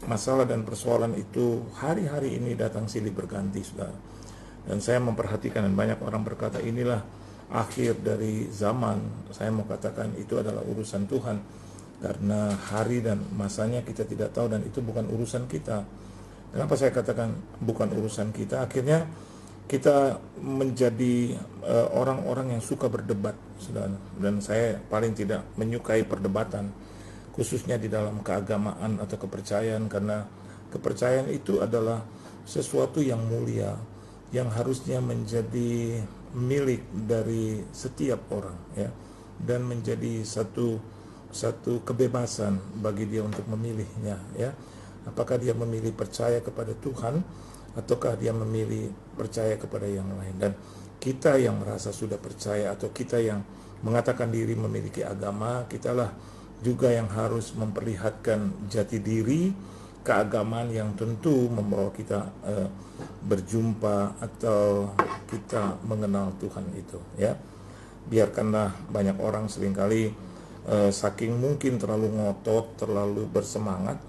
masalah dan persoalan itu hari-hari ini datang silih berganti, saudara. Dan saya memperhatikan dan banyak orang berkata inilah akhir dari zaman. Saya mau katakan itu adalah urusan Tuhan, karena hari dan masanya kita tidak tahu dan itu bukan urusan kita. Kenapa saya katakan bukan urusan kita? Akhirnya kita menjadi orang-orang yang suka berdebat, saudara. Dan saya paling tidak menyukai perdebatan, khususnya di dalam keagamaan atau kepercayaan, karena kepercayaan itu adalah sesuatu yang mulia, yang harusnya menjadi milik dari setiap orang, ya, dan menjadi satu kebebasan bagi dia untuk memilihnya, ya. Apakah dia memilih percaya kepada Tuhan ataukah dia memilih percaya kepada yang lain. Dan kita yang merasa sudah percaya atau kita yang mengatakan diri memiliki agama, kitalah juga yang harus memperlihatkan jati diri keagamaan yang tentu membawa kita berjumpa atau kita mengenal Tuhan itu, ya. Biarkanlah banyak orang seringkali saking mungkin terlalu ngotot, terlalu bersemangat,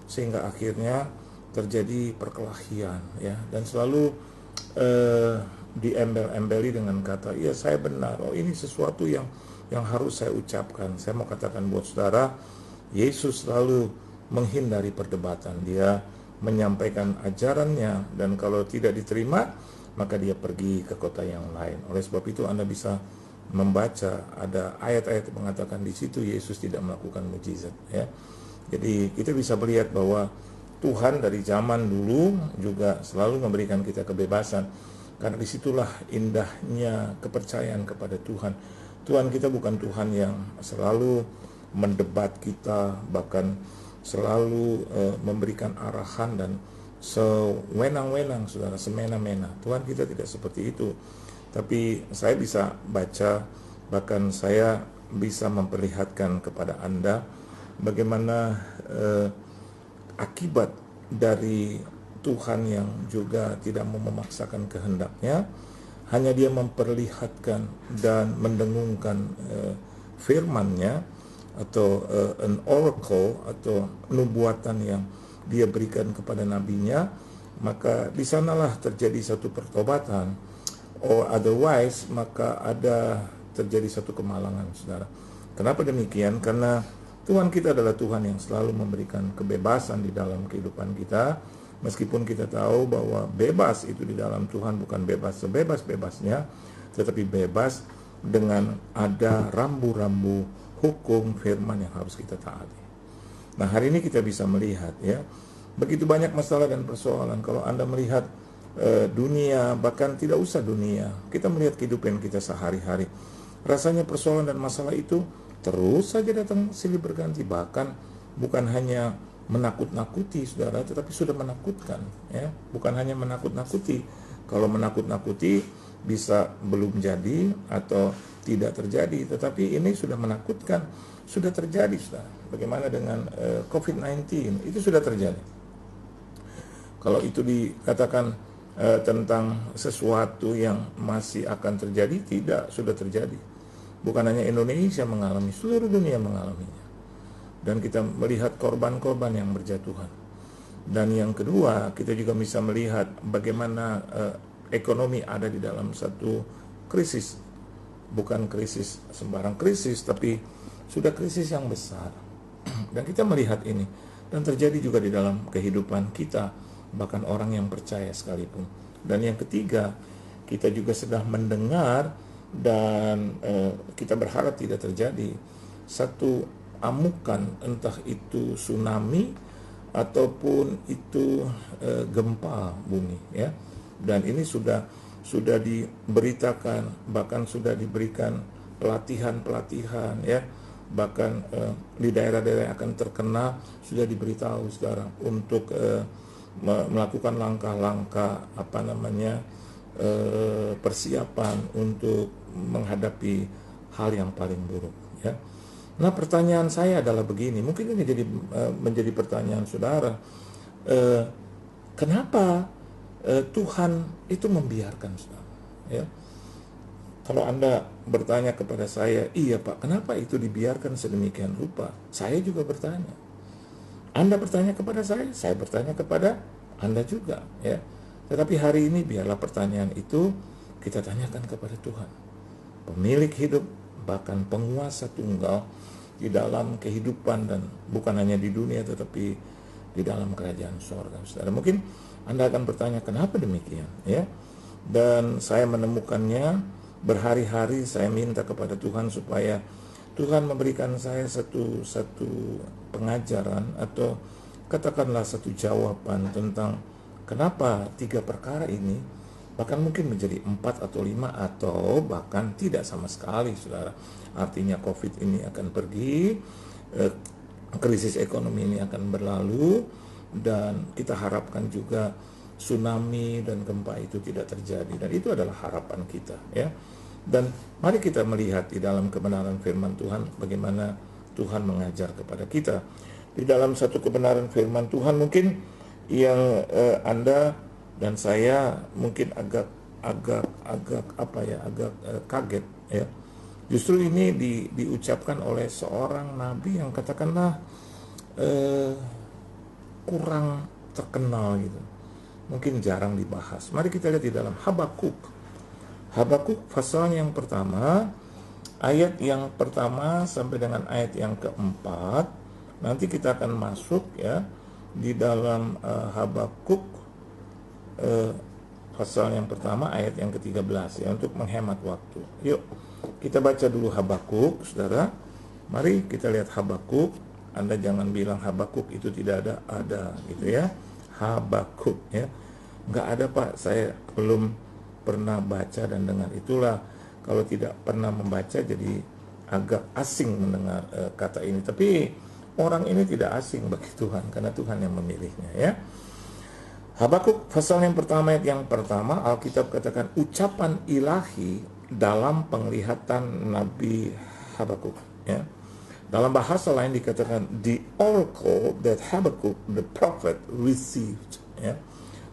sehingga akhirnya terjadi perkelahian, ya, dan selalu diembel-embeli dengan kata, iya saya benar, oh ini sesuatu yang harus saya ucapkan. Saya mau katakan buat saudara, Yesus selalu menghindari perdebatan. Dia menyampaikan ajarannya, dan kalau tidak diterima, maka dia pergi ke kota yang lain. Oleh sebab itu Anda bisa membaca ada ayat-ayat mengatakan di situ Yesus tidak melakukan mukjizat, ya. Jadi kita bisa melihat bahwa Tuhan dari zaman dulu juga selalu memberikan kita kebebasan, karena disitulah indahnya kepercayaan kepada Tuhan. Tuhan kita bukan Tuhan yang selalu mendebat kita, bahkan selalu memberikan arahan dan sewenang-wenang, saudara, semena-mena. Tuhan kita tidak seperti itu. Tapi saya bisa baca, bahkan saya bisa memperlihatkan kepada Anda bagaimana akibat dari Tuhan yang juga tidak mau memaksakan kehendaknya, hanya dia memperlihatkan dan mendengungkan firman-Nya atau an oracle atau nubuatan yang dia berikan kepada nabinya, maka di sanalah terjadi satu pertobatan, or otherwise maka ada terjadi satu kemalangan, saudara. Kenapa demikian? Karena Tuhan kita adalah Tuhan yang selalu memberikan kebebasan di dalam kehidupan kita, meskipun kita tahu bahwa bebas itu di dalam Tuhan bukan bebas sebebas-bebasnya, tetapi bebas dengan ada rambu-rambu hukum firman yang harus kita taati. Nah, hari ini kita bisa melihat, ya, begitu banyak masalah dan persoalan. Kalau Anda melihat dunia, bahkan tidak usah dunia, kita melihat kehidupan kita sehari-hari, rasanya persoalan dan masalah itu terus saja datang silih berganti. Bahkan bukan hanya menakut-nakuti, saudara, tetapi sudah menakutkan, ya. Bukan hanya menakut-nakuti. Kalau menakut-nakuti bisa belum jadi atau tidak terjadi, tetapi ini sudah menakutkan, sudah terjadi, saudara. Bagaimana dengan COVID-19? Itu sudah terjadi. Kalau itu dikatakan tentang sesuatu yang masih akan terjadi, tidak, sudah terjadi. Bukan hanya Indonesia mengalami, seluruh dunia mengalaminya. Dan kita melihat korban-korban yang berjatuhan. Dan yang kedua, kita juga bisa melihat bagaimana ekonomi ada di dalam satu krisis. Bukan krisis sembarang krisis, tapi sudah krisis yang besar. Dan kita melihat ini, dan terjadi juga di dalam kehidupan kita, bahkan orang yang percaya sekalipun. Dan yang ketiga, kita juga sedang mendengar dan kita berharap tidak terjadi satu amukan, entah itu tsunami ataupun itu gempa bumi, ya. Dan ini sudah diberitakan, bahkan sudah diberikan pelatihan, ya. Bahkan di daerah-daerah yang akan terkena sudah diberitahu, saudara, untuk melakukan langkah-langkah persiapan untuk menghadapi hal yang paling buruk, ya. Nah, pertanyaan saya adalah begini, mungkin ini menjadi pertanyaan saudara, kenapa Tuhan itu membiarkan, saudara, ya? Kalau Anda bertanya kepada saya, iya Pak, kenapa itu dibiarkan sedemikian rupa? Saya juga bertanya. Anda bertanya kepada saya bertanya kepada Anda juga, ya. Tetapi hari ini biarlah pertanyaan itu kita tanyakan kepada Tuhan, pemilik hidup, bahkan penguasa tunggal di dalam kehidupan, dan bukan hanya di dunia tetapi di dalam kerajaan sorga. Saudara, mungkin Anda akan bertanya, kenapa demikian, ya? Dan saya menemukannya berhari-hari. Saya minta kepada Tuhan supaya Tuhan memberikan saya satu pengajaran, atau katakanlah satu jawaban tentang kenapa 3 perkara ini bahkan mungkin menjadi 4 atau 5 atau bahkan tidak sama sekali, saudara. Artinya COVID ini akan pergi, krisis ekonomi ini akan berlalu, dan kita harapkan juga tsunami dan gempa itu tidak terjadi, dan itu adalah harapan kita, ya. Dan mari kita melihat di dalam kebenaran firman Tuhan bagaimana Tuhan mengajar kepada kita. Di dalam satu kebenaran firman Tuhan mungkin yang Anda dan saya mungkin agak kaget, ya. Justru ini diucapkan oleh seorang nabi yang katakanlah kurang terkenal gitu. Mungkin jarang dibahas. Mari kita lihat di dalam Habakuk. Habakuk pasal yang pertama, ayat yang pertama sampai dengan ayat yang keempat. Nanti kita akan masuk, ya, di dalam Habakuk pasal yang pertama ayat yang ke-13, ya, untuk menghemat waktu. Yuk, kita baca dulu Habakuk, saudara. Mari kita lihat Habakuk. Anda jangan bilang Habakuk itu tidak ada gitu, ya. Habakuk, ya. Nggak ada, Pak, saya belum pernah baca, dan dengan itulah kalau tidak pernah membaca jadi agak asing mendengar kata ini. Tapi orang ini tidak asing bagi Tuhan, karena Tuhan yang memilihnya, ya. Habakuk pasal yang pertama ayat yang pertama, Alkitab katakan ucapan ilahi dalam penglihatan Nabi Habakuk, ya. Dalam bahasa lain dikatakan the oracle that Habakuk the prophet received, ya.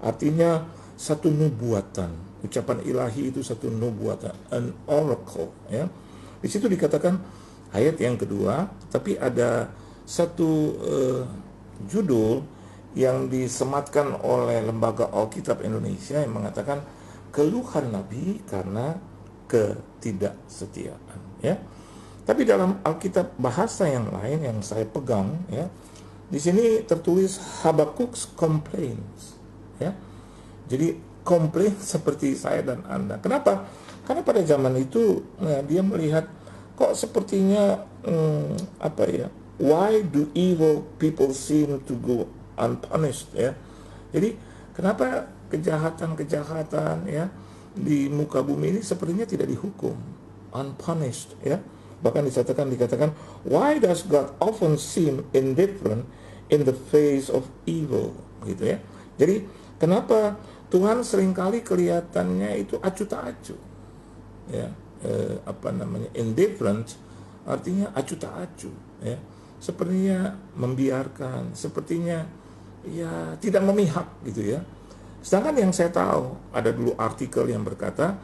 Artinya satu nubuatan. Ucapan ilahi itu satu nubuatan, an oracle, ya. Di situ dikatakan ayat yang kedua, tapi ada satu judul yang disematkan oleh Lembaga Alkitab Indonesia yang mengatakan keluhan Nabi karena ketidaksetiaan, ya. Tapi dalam Alkitab bahasa yang lain yang saya pegang, ya, di sini tertulis Habakuk's complaints, ya. Jadi komplain seperti saya dan Anda. Kenapa? Karena pada zaman itu dia melihat kok sepertinya why do evil people seem to go unpunished, ya. Jadi kenapa kejahatan-kejahatan, ya, di muka bumi ini sepertinya tidak dihukum, unpunished, ya. Bahkan dikatakan why does God often seem indifferent in the face of evil, gitu, ya. Jadi kenapa Tuhan seringkali kelihatannya itu acuh tak acuh, ya. Indifferent artinya acuh tak acuh, ya. Sepertinya membiarkan, sepertinya ya tidak memihak, gitu, ya. Sedangkan yang saya tahu, ada dulu artikel yang berkata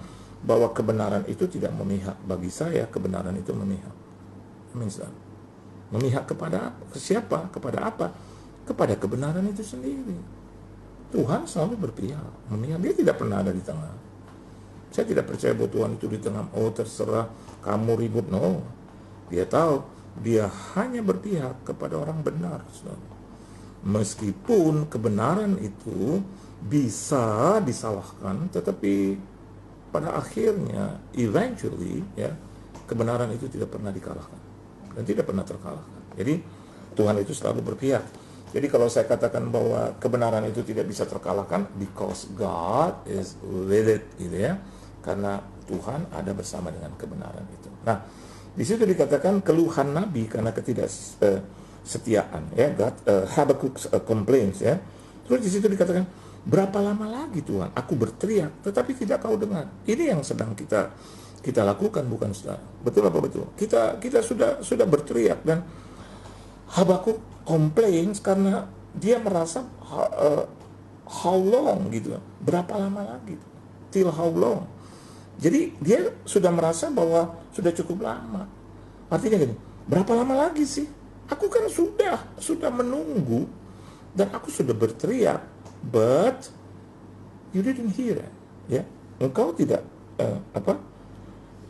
bahwa kebenaran itu tidak memihak. Bagi saya kebenaran itu memihak. Memihak kepada apa? Ke siapa? Kepada apa? Kepada kebenaran itu sendiri. Tuhan selalu berpihak, memihak. Dia tidak pernah ada di tengah. Saya tidak percaya bahwa Tuhan itu di tengah. Oh, terserah kamu ribut. No. Dia tahu, dia hanya berpihak kepada orang benar, saudara. Meskipun kebenaran itu bisa disalahkan, tetapi pada akhirnya, eventually, ya, kebenaran itu tidak pernah dikalahkan dan tidak pernah terkalahkan. Jadi Tuhan itu selalu berpihak. Jadi kalau saya katakan bahwa kebenaran itu tidak bisa terkalahkan, because God is with it, gitu, ya, karena Tuhan ada bersama dengan kebenaran itu. Nah, di situ dikatakan keluhan Nabi karena ketidaksetiaan, ya. Habakuk complains, ya. Terus di situ dikatakan, berapa lama lagi Tuhan aku berteriak tetapi tidak kau dengar. Ini yang sedang kita lakukan, bukan, saudara? Betul apa betul? Kita sudah berteriak, dan Habakuk complains karena dia merasa how long, gitu. Berapa lama lagi? Till how long? Jadi dia sudah merasa bahwa sudah cukup lama. Artinya gini, berapa lama lagi sih Aku kan sudah menunggu dan aku sudah berteriak, but you didn't hear it. Ya, engkau tidak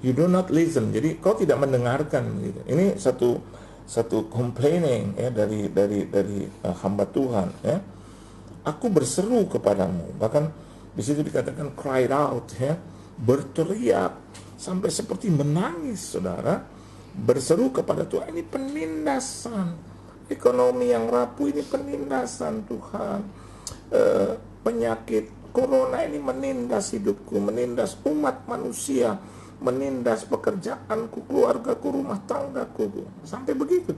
you do not listen. Jadi kau tidak mendengarkan gitu. Ini satu complaining ya dari hamba Tuhan ya. Aku berseru kepadamu, bahkan di situ dikatakan cried out ya, berteriak sampai seperti menangis, saudara, berseru kepada Tuhan. Ini penindasan, ekonomi yang rapuh ini penindasan Tuhan. Penyakit corona ini menindas hidupku, menindas umat manusia, menindas pekerjaanku, keluargaku, rumah tanggaku, sampai begitu.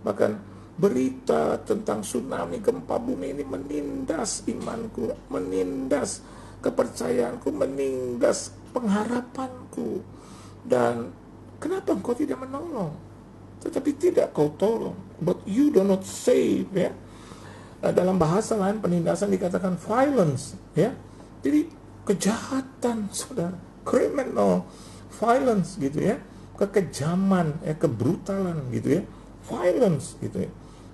Bahkan berita tentang tsunami, gempa bumi ini menindas imanku, menindas kepercayaanku, menindas pengharapanku. Dan kenapa engkau tidak menolong? Tetapi tidak kau tolong, but you do not save ya. Dalam bahasa lain penindasan dikatakan violence ya. Jadi kejahatan, saudara, criminal violence gitu ya, kekejaman ya, kebrutalan gitu ya, violence gitu ya.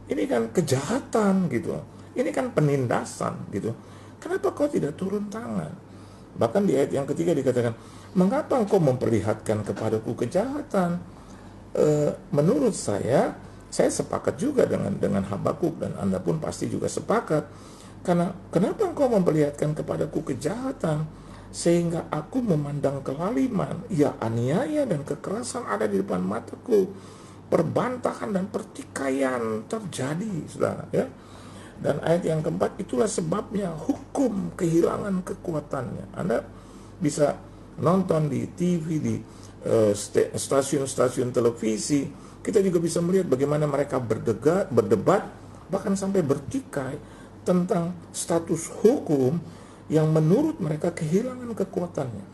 Ini kan kejahatan gitu, ini kan penindasan gitu. Kenapa kau tidak turun tangan? Bahkan di ayat yang ketiga dikatakan, mengapa engkau memperlihatkan kepadaku kejahatan? Menurut saya sepakat juga dengan Habakuk, dan Anda pun pasti juga sepakat. Karena kenapa engkau memperlihatkan kepadaku kejahatan sehingga aku memandang kelaliman, ya aniaya dan kekerasan ada di depan mataku, perbantahan dan pertikaian terjadi, saudara ya. Dan ayat yang keempat, itulah sebabnya hukum kehilangan kekuatannya. Anda bisa nonton di TV, di stasiun-stasiun televisi, kita juga bisa melihat bagaimana mereka berdebat, bahkan sampai bertikai tentang status hukum yang menurut mereka kehilangan kekuatannya.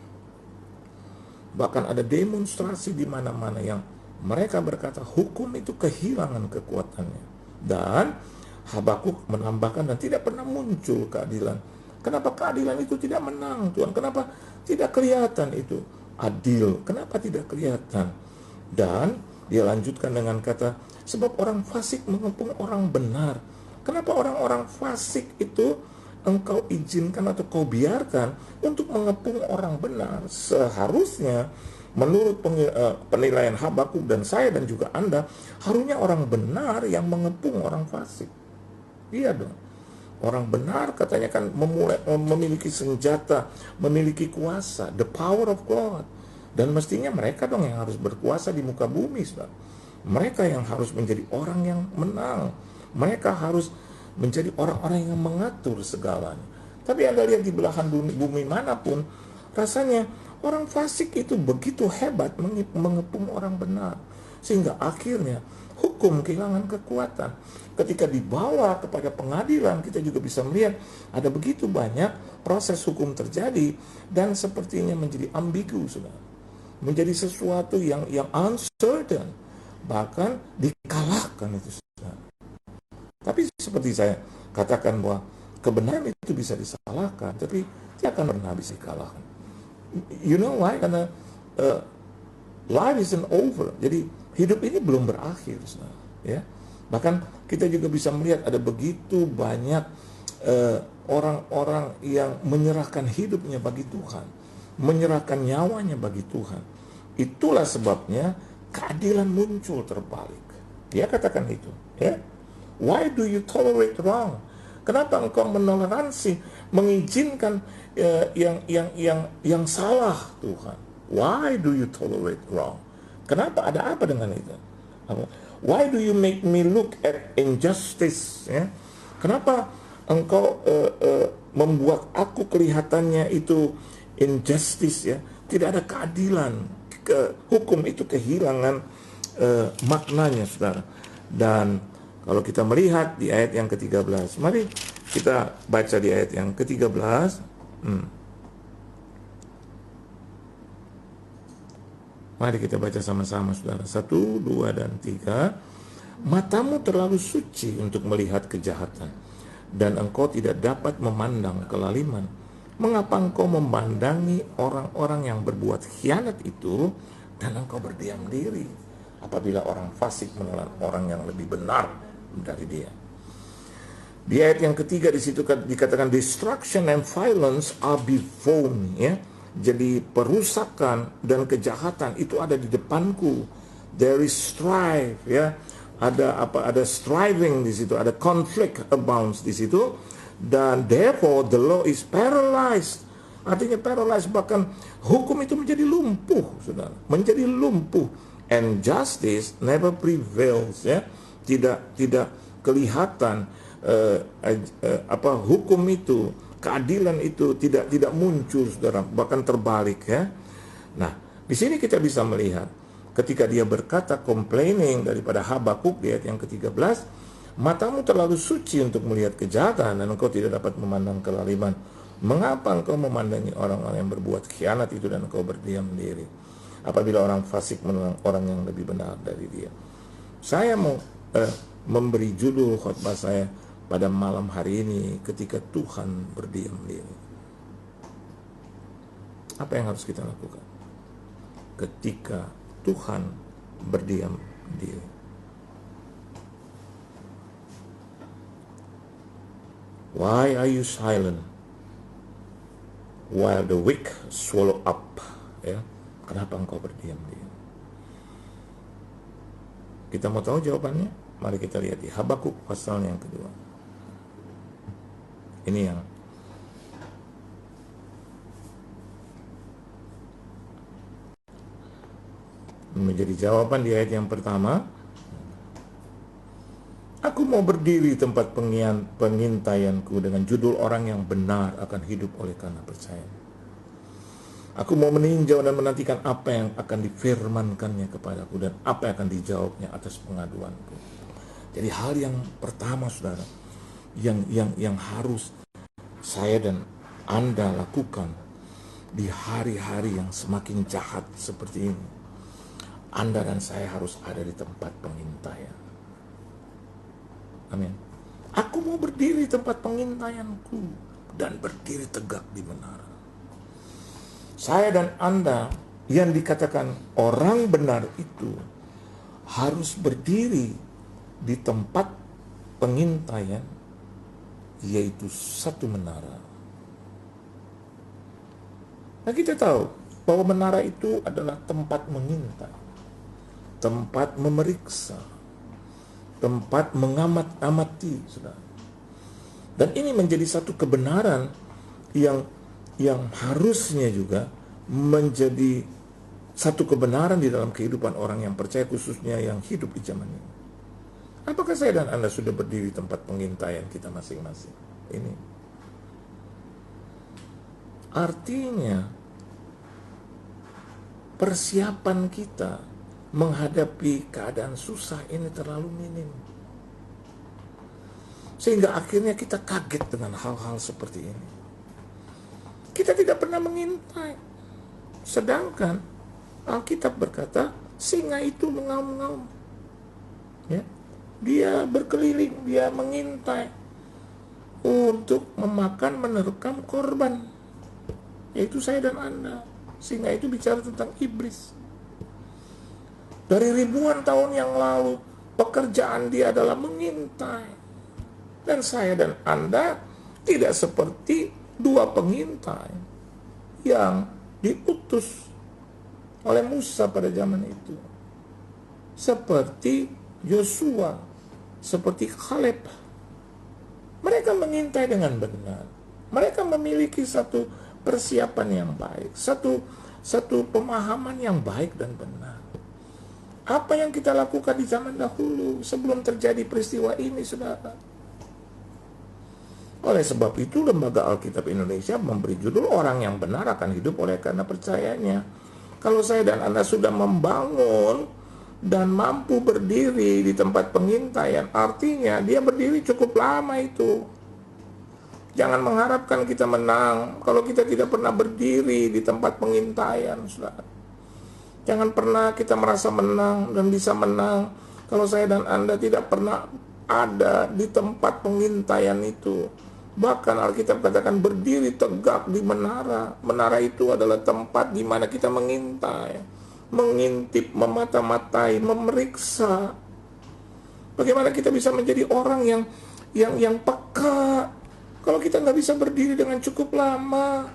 Bahkan ada demonstrasi di mana-mana yang mereka berkata hukum itu kehilangan kekuatannya. Dan Habakuk menambahkan, dan tidak pernah muncul keadilan. Kenapa keadilan itu tidak menang, Tuhan? Kenapa tidak kelihatan itu adil? Kenapa tidak kelihatan? Dan dia lanjutkan dengan kata, sebab orang fasik mengepung orang benar. Kenapa orang-orang fasik itu engkau izinkan atau kau biarkan untuk mengepung orang benar? Seharusnya menurut penilaian Habakuk dan saya dan juga Anda, harusnya orang benar yang mengepung orang fasik. Iya dong. Orang benar katanya kan memiliki senjata, memiliki kuasa, the power of God. Dan mestinya mereka dong yang harus berkuasa di muka bumi, saudara. Mereka yang harus menjadi orang yang menang. Mereka harus menjadi orang-orang yang mengatur segalanya. Tapi Anda lihat di belahan bumi manapun, rasanya orang fasik itu begitu hebat mengepung orang benar. Sehingga akhirnya hukum kehilangan kekuatan. Ketika dibawa kepada pengadilan, kita juga bisa melihat ada begitu banyak proses hukum terjadi dan sepertinya menjadi ambigu, saudara. Menjadi sesuatu yang uncertain, bahkan dikalahkan itu, saudara. Tapi seperti saya katakan bahwa kebenaran itu bisa disalahkan, tapi tidak akan pernah bisa dikalahkan. You know why? Karena life isn't over. Jadi hidup ini belum berakhir, saudara. Ya. Bahkan kita juga bisa melihat ada begitu banyak orang-orang yang menyerahkan hidupnya bagi Tuhan, menyerahkan nyawanya bagi Tuhan. Itulah sebabnya keadilan muncul terbalik. Dia katakan itu. Ya. Why do you tolerate wrong? Kenapa engkau menoleransi, mengizinkan yang salah, Tuhan? Why do you tolerate wrong? Kenapa? Ada apa dengan itu? Why do you make me look at injustice? Ya? Kenapa engkau membuat aku kelihatannya itu injustice, ya? Tidak ada keadilan. Hukum itu kehilangan maknanya, saudara. Dan kalau kita melihat di ayat yang ke-13, mari kita baca di ayat yang ke-13. Mari kita baca sama-sama, saudara. 1, 2, dan 3. Matamu terlalu suci untuk melihat kejahatan, dan engkau tidak dapat memandang kelaliman. Mengapa engkau memandangi orang-orang yang berbuat khianat itu, dan engkau berdiam diri? apabila orang fasik menelan orang yang lebih benar dari dia. Di ayat yang ketiga di situ dikatakan destruction and violence are before me, ya. Jadi perusakan dan kejahatan itu ada di depanku. There is strife, ya. Ada striving di situ, ada conflict abounds di situ, dan therefore the law is paralyzed. Artinya paralyzed, bahkan hukum itu menjadi lumpuh, saudara, menjadi lumpuh, and justice never prevails, ya. Tidak kelihatan hukum itu, keadilan itu tidak muncul, saudara, bahkan terbalik, ya. Nah, di sini kita bisa melihat ketika dia berkata complaining daripada Habakuk di ayat yang ke-13, matamu terlalu suci untuk melihat kejahatan dan engkau tidak dapat memandang kelaliman. Mengapa engkau memandangi orang-orang yang berbuat khianat itu dan engkau berdiam diri apabila orang fasik menolong orang yang lebih benar dari dia. Saya mau memberi judul khotbah saya pada malam hari ini, ketika Tuhan berdiam diri. Apa yang harus kita lakukan ketika Tuhan berdiam diri? Why are you silent while the weak swallow up? Ya, kenapa engkau berdiam diri? Kita mau tahu jawabannya? Mari kita lihat di Habakuk pasal yang kedua. Ini yang menjadi jawaban di ayat yang pertama. Aku mau berdiri di tempat pengintaianku dengan judul orang yang benar akan hidup oleh karena percaya. Aku mau meninjau dan menantikan apa yang akan difirmankannya kepadaku dan apa yang akan dijawabnya atas pengaduanku. Jadi hal yang pertama, saudara, yang harus saya dan Anda lakukan di hari-hari yang semakin jahat seperti ini, Anda dan saya harus ada di tempat pengintaian. Amin. Aku mau berdiri di tempat pengintaianku dan berdiri tegak di menara. Saya dan Anda yang dikatakan orang benar itu harus berdiri di tempat pengintaian, yaitu satu menara. Nah, kita tahu bahwa menara itu adalah tempat mengintai, tempat memeriksa, tempat mengamati, saudara. Dan ini menjadi satu kebenaran yang harusnya juga menjadi satu kebenaran di dalam kehidupan orang yang percaya, khususnya yang hidup di zaman ini. Apakah saya dan Anda sudah berdiri di tempat pengintaian kita masing-masing? Ini artinya persiapan kita menghadapi keadaan susah ini terlalu minim, sehingga akhirnya kita kaget dengan hal-hal seperti ini. Kita tidak pernah mengintai, sedangkan Alkitab berkata singa itu mengaum-ngaum, ya. Dia berkeliling, dia mengintai untuk memakan, menerkam korban, yaitu saya dan Anda. Singa itu bicara tentang iblis. Dari ribuan tahun yang lalu, pekerjaan dia adalah mengintai. Dan saya dan Anda tidak seperti dua pengintai yang diutus oleh Musa pada zaman itu, seperti Yosua, seperti Kaleb. Mereka mengintai dengan benar. Mereka memiliki satu persiapan yang baik, satu pemahaman yang baik dan benar. Apa yang kita lakukan di zaman dahulu sebelum terjadi peristiwa ini, saudara? Oleh sebab itu, Lembaga Alkitab Indonesia memberi judul orang yang benar akan hidup oleh karena percayanya. Kalau saya dan Anda sudah membangun dan mampu berdiri di tempat pengintaian, artinya dia berdiri cukup lama itu. Jangan mengharapkan kita menang kalau kita tidak pernah berdiri di tempat pengintaian, saudara. Jangan pernah kita merasa menang dan bisa menang kalau saya dan Anda tidak pernah ada di tempat pengintaian itu. Bahkan Alkitab katakan berdiri tegak di menara. Menara itu adalah tempat di mana kita mengintai. mengintip, memata-matai, memeriksa. Bagaimana kita bisa menjadi orang yang peka. Kalau kita nggak bisa berdiri dengan cukup lama,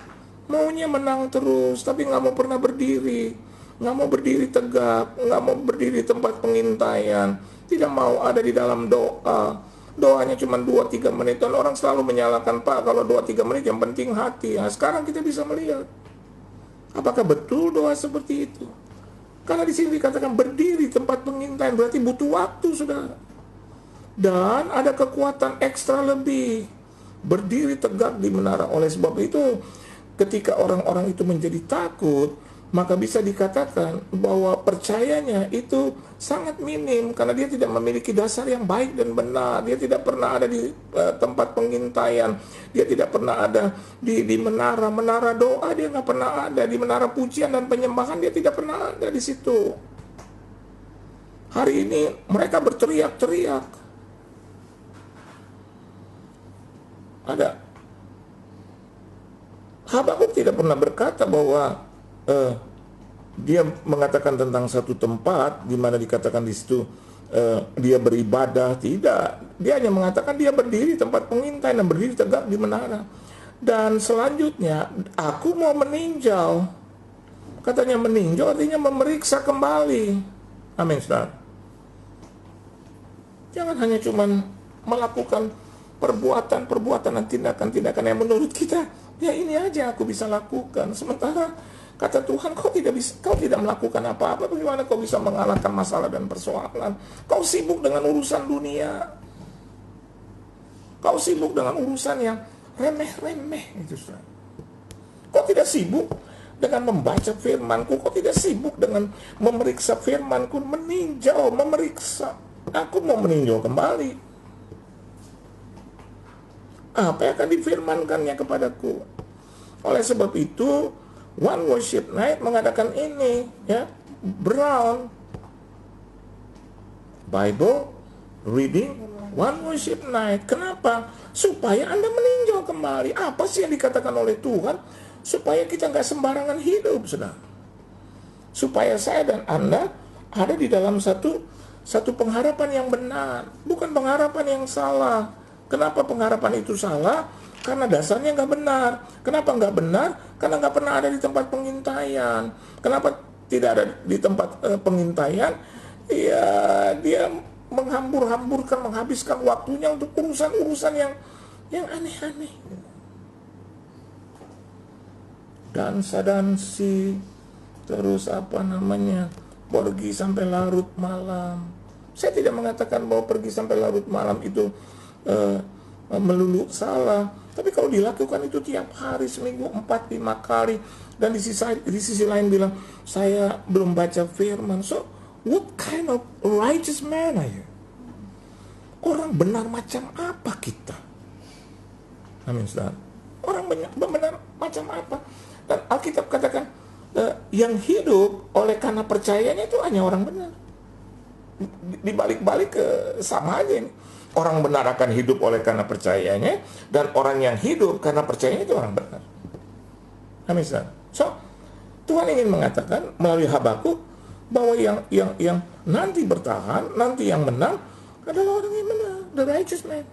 maunya menang terus, tapi nggak mau pernah berdiri, nggak mau berdiri tegak, nggak mau berdiri di tempat pengintaian, tidak mau ada di dalam doa. Doanya cuma 2-3 menit, dan orang selalu menyalahkan, Pak, kalau 2-3 menit yang penting hati. Nah, sekarang kita bisa melihat, apakah betul doa seperti itu? Karena di sini dikatakan berdiri tempat pengintaian, berarti butuh waktu, saudara. Dan ada kekuatan ekstra lebih, berdiri tegak di menara. Oleh sebab itu, ketika orang-orang itu menjadi takut, maka bisa dikatakan bahwa percayanya itu sangat minim, karena dia tidak memiliki dasar yang baik dan benar. Dia tidak pernah ada di tempat pengintaian, dia tidak pernah ada di menara doa, dia nggak pernah ada di menara pujian dan penyembahan, dia tidak pernah ada di situ. Hari ini mereka berteriak-teriak. Ada Habakuk tidak pernah berkata bahwa dia mengatakan tentang satu tempat di mana dikatakan di situ dia beribadah. Tidak, dia hanya mengatakan dia berdiri tempat pengintaian dan berdiri tegak di menara. Dan selanjutnya, aku mau meninjau. Katanya meninjau artinya memeriksa kembali. Amin, saudara. Jangan hanya cuman melakukan perbuatan-perbuatan dan tindakan-tindakan yang menurut kita, ya ini aja aku bisa lakukan. Sementara kata Tuhan, kau tidak melakukan apa-apa. Bagaimana kau bisa mengalahkan masalah dan persoalan? Kau sibuk dengan urusan dunia. Kau sibuk dengan urusan yang remeh-remeh. Kau tidak sibuk dengan membaca firman-Ku. Kau tidak sibuk dengan memeriksa firman-Ku. Meninjau, memeriksa. Aku mau meninjau kembali. Apa yang akan difirmankannya kepadaku? Oleh sebab itu, One Worship Night mengadakan ini, ya, Brown Bible Reading One Worship Night. Kenapa? Supaya Anda meninjau kembali apa sih yang dikatakan oleh Tuhan, supaya kita nggak sembarangan hidup, saudara. Supaya saya dan Anda ada di dalam satu pengharapan yang benar, bukan pengharapan yang salah. Kenapa pengharapan itu salah? Karena dasarnya nggak benar. Kenapa nggak benar? Karena nggak pernah ada di tempat pengintaian. Kenapa tidak ada di tempat pengintaian? Ya, dia menghambur-hamburkan, menghabiskan waktunya untuk urusan-urusan yang aneh-aneh. Dansa-dansi, terus pergi sampai larut malam. Saya tidak mengatakan bahwa pergi sampai larut malam itu melulu salah. Tapi kalau dilakukan itu tiap hari, seminggu 4-5 kali, dan di sisi lain bilang, saya belum baca firman. So, what kind of righteous man are you? Orang benar macam apa kita? Amin, saudara. Orang benar macam apa? Dan Alkitab katakan, yang hidup oleh karena percayanya itu hanya orang benar. Dibalik-balik sama aja ini. Orang benar akan hidup oleh karena percayanya, dan orang yang hidup karena percayanya itu orang benar. Amin. So, Tuhan ingin mengatakan melalui Habakuk bahwa yang nanti bertahan, nanti yang menang adalah orang yang benar, the righteous man.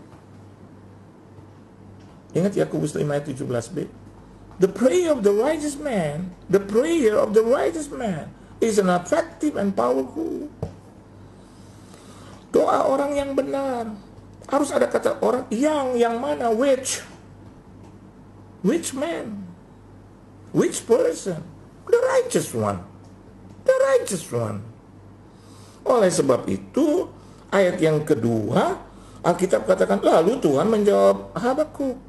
Ingat Yakobus 5 ayat 17b. The prayer of the righteous man, the prayer of the righteous man is an effective and powerful. Doa orang yang benar. Harus ada kata orang yang mana? Which man? Which person? The righteous one. The righteous one. Oleh sebab itu, ayat yang kedua, Alkitab katakan, lalu Tuhan menjawab Habakuk.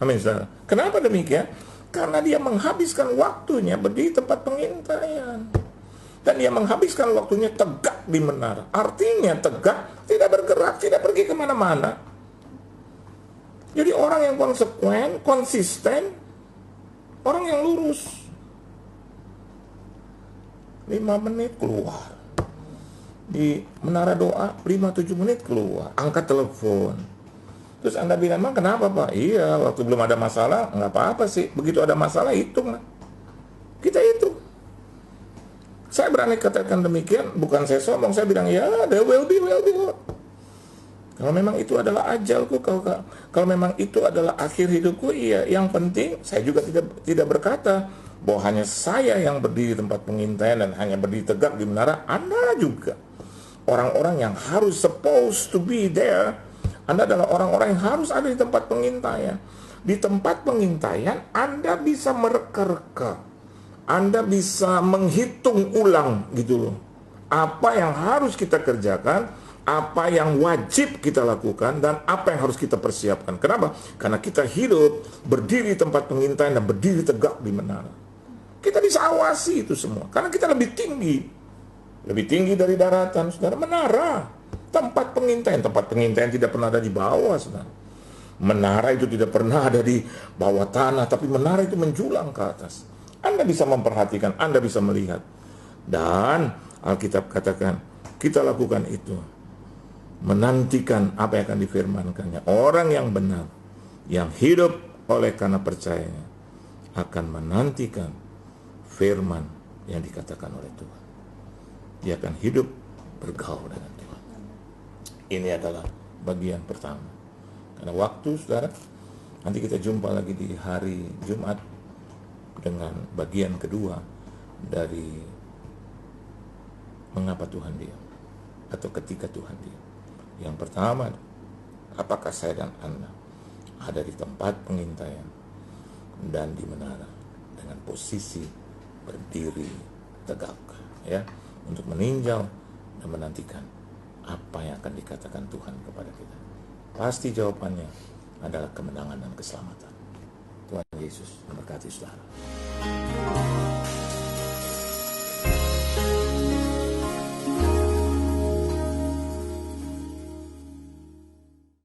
Amin, saudara. Kenapa demikian? Karena dia menghabiskan waktunya berdiri tempat pengintaian. Dan dia menghabiskan waktunya tegak di menara. Artinya tegak, tidak bergerak, tidak pergi kemana-mana. Jadi orang yang konsekuen, konsisten, orang yang lurus. 5 menit keluar. Di menara doa, 5-7 menit keluar. Angkat telepon. Terus Anda bilang, emang kenapa Pak? Iya, waktu belum ada masalah, nggak apa-apa sih. Begitu ada masalah, hitung lah. Kita hitung. berani katakan demikian, bukan saya sombong, saya bilang ya, there will be Lord. Kalau memang itu adalah ajalku, kalau memang itu adalah akhir hidupku, iya. Yang penting saya juga tidak berkata bahwa hanya saya yang berdiri di tempat pengintaian dan hanya berdiri tegak di menara. Anda juga orang-orang yang harus supposed to be there. Anda adalah orang-orang yang harus ada di tempat pengintaian. Di tempat pengintaian Anda bisa mereka-reka, Anda bisa menghitung ulang gitu loh. Apa yang harus kita kerjakan, apa yang wajib kita lakukan, dan apa yang harus kita persiapkan. Kenapa? Karena kita hidup berdiri di tempat pengintaian dan berdiri tegak di menara. Kita bisa awasi itu semua, karena kita lebih tinggi dari daratan, saudara. Menara, tempat pengintaian tidak pernah ada di bawah, saudara. Menara itu tidak pernah ada di bawah tanah, tapi menara itu menjulang ke atas. Anda bisa memperhatikan, Anda bisa melihat. Dan Alkitab katakan, kita lakukan itu, menantikan apa yang akan difirmankannya. Orang yang benar, yang hidup oleh karena percayanya, akan menantikan firman yang dikatakan oleh Tuhan. Dia akan hidup bergaul dengan Tuhan. Ini adalah bagian pertama. Karena waktu, saudara, nanti kita jumpa lagi di hari Jumat dengan bagian kedua dari mengapa Tuhan diam, atau ketika Tuhan diam. Yang pertama, apakah saya dan Anda ada di tempat pengintaian dan di menara dengan posisi berdiri tegak, ya, untuk meninjau dan menantikan apa yang akan dikatakan Tuhan kepada kita. Pasti jawabannya adalah kemenangan dan keselamatan. Tuhan Yesus memberkati saudara.